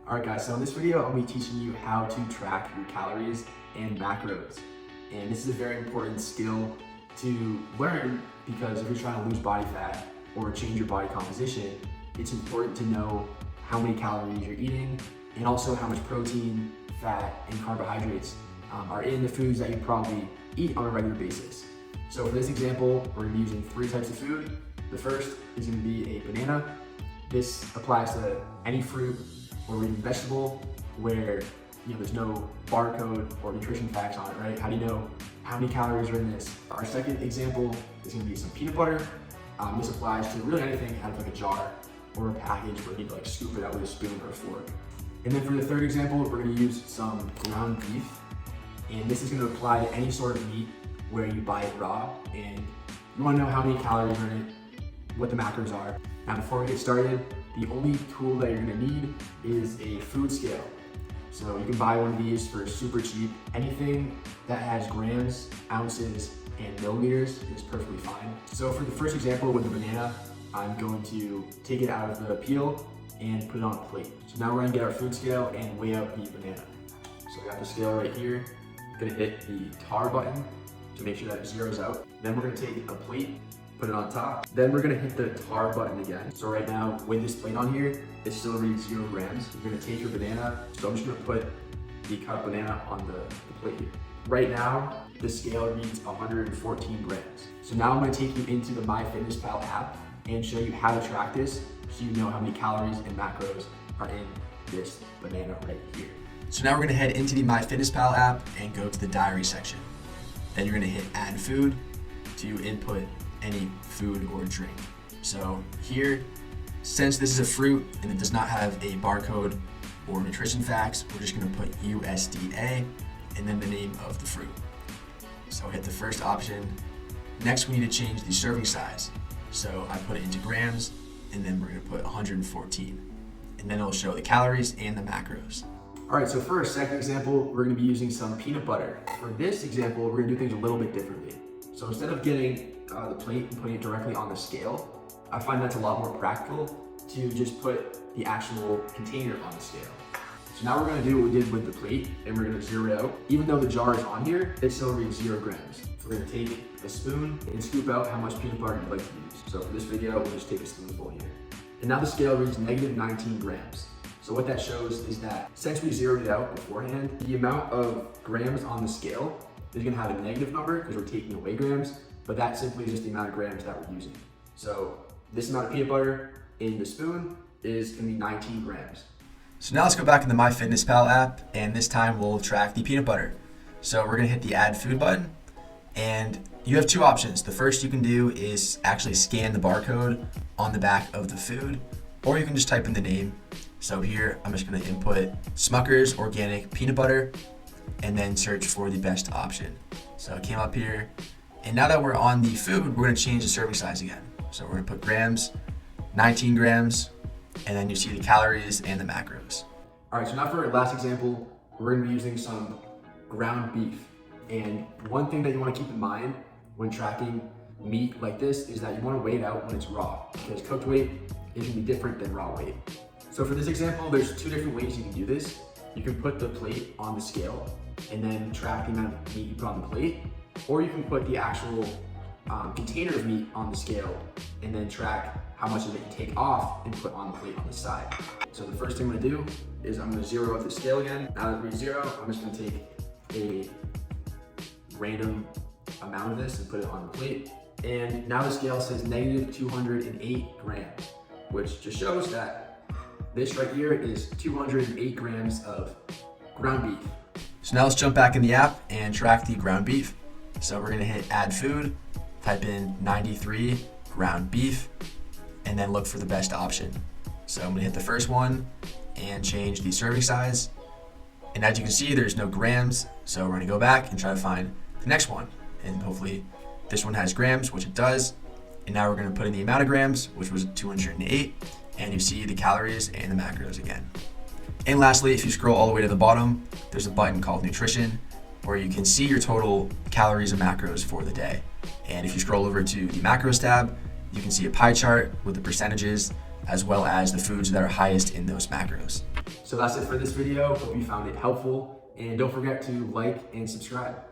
Alright guys, so in this video I'm going to be teaching you how to track your calories and macros. And this is a very important skill to learn because if you're trying to lose body fat or change your body composition, it's important to know how many calories you're eating and also how much protein, fat, and carbohydrates are in the foods that you probably eat on a regular basis. So for this example, we're going to be using 3 types of food. The first is going to be a banana. This applies to any fruit or even vegetable where there's no barcode or nutrition facts on it, right? How do you know how many calories are in this? Our second example is going to be some peanut butter. This applies to really anything out of like a jar or a package where you need to like scoop it out with a spoon or a fork. And then for the third example, we're going to use some ground beef. And this is going to apply to any sort of meat where you buy it raw and you want to know how many calories are in it, what the macros are. Now before we get started, the only tool that you're going to need is a food scale. So you can buy one of these for super cheap. Anything that has grams, ounces, and milliliters is perfectly fine. So for the first example with the banana, I'm going to take it out of the peel and put it on a plate. So now we're going to get our food scale and weigh out the banana. So I got the scale right here. I'm going to hit the tar button to make sure that it zeroes out. Then we're going to take a plate, put it on top. Then we're gonna hit the tar button again. So right now, with this plate on here, it still reads 0 grams. You're gonna take your banana. So I'm just gonna put the cut banana on the plate here. Right now, the scale reads 114 grams. So now I'm gonna take you into the MyFitnesspal app and show you how to track this so you know how many calories and macros are in this banana right here. So now we're gonna head into the MyFitnesspal app and go to the diary section. Then you're gonna hit add food to input any food or drink. So here, since this is a fruit and it does not have a barcode or nutrition facts, we're just gonna put USDA and then the name of the fruit. So hit the first option. Next, we need to change the serving size. So I put it into grams and then we're gonna put 114. And then it'll show the calories and the macros. All right, so for our second example, we're gonna be using some peanut butter. For this example, we're gonna do things a little bit differently. So instead of getting the plate and putting it directly on the scale, I find that's a lot more practical to just put the actual container on the scale. So now we're gonna do what we did with the plate and we're gonna zero it out. Even though the jar is on here, it still reads 0 grams. So we're gonna take a spoon and scoop out how much peanut butter you'd like to use. So for this video, we'll just take a spoonful here. And now the scale reads negative 19 grams. So what that shows is that since we zeroed it out beforehand, the amount of grams on the scale is gonna have a negative number because we're taking away grams, but that simply is just the amount of grams that we're using. So this amount of peanut butter in the spoon is gonna be 19 grams. So now let's go back in the MyFitnesspal app, and this time we'll track the peanut butter. So we're gonna hit the add food button, and you have 2 options. The first you can do is actually scan the barcode on the back of the food, or you can just type in the name. So here, I'm just gonna input Smucker's Organic Peanut Butter, and then search for the best option. So it came up here. And now that we're on the food, we're gonna change the serving size again. So we're gonna put grams, 19 grams, and then you see the calories and the macros. All right, so now for our last example, we're gonna be using some ground beef. And one thing that you wanna keep in mind when tracking meat like this is that you wanna weigh it out when it's raw, because cooked weight is gonna be different than raw weight. So for this example, there's 2 different ways you can do this. You can put the plate on the scale and then track the amount of meat you put on the plate, or you can put the actual container of meat on the scale and then track how much of it you take off and put on the plate on the side. So the first thing I'm gonna do is I'm gonna zero out the scale again. Now that we're 0, I'm just gonna take a random amount of this and put it on the plate. And now the scale says negative 208 grams, which just shows that this right here is 208 grams of ground beef. So now let's jump back in the app and track the ground beef. So we're gonna hit add food, type in 93 ground beef, and then look for the best option. So I'm gonna hit the first one and change the serving size. And as you can see, there's no grams. So we're gonna go back and try to find the next one. And hopefully this one has grams, which it does. And now we're gonna put in the amount of grams, which was 208. And you see the calories and the macros again. And lastly, if you scroll all the way to the bottom, there's a button called nutrition where you can see your total calories and macros for the day. And if you scroll over to the macros tab, you can see a pie chart with the percentages as well as the foods that are highest in those macros. So that's it for this video. Hope you found it helpful, and don't forget to like and subscribe.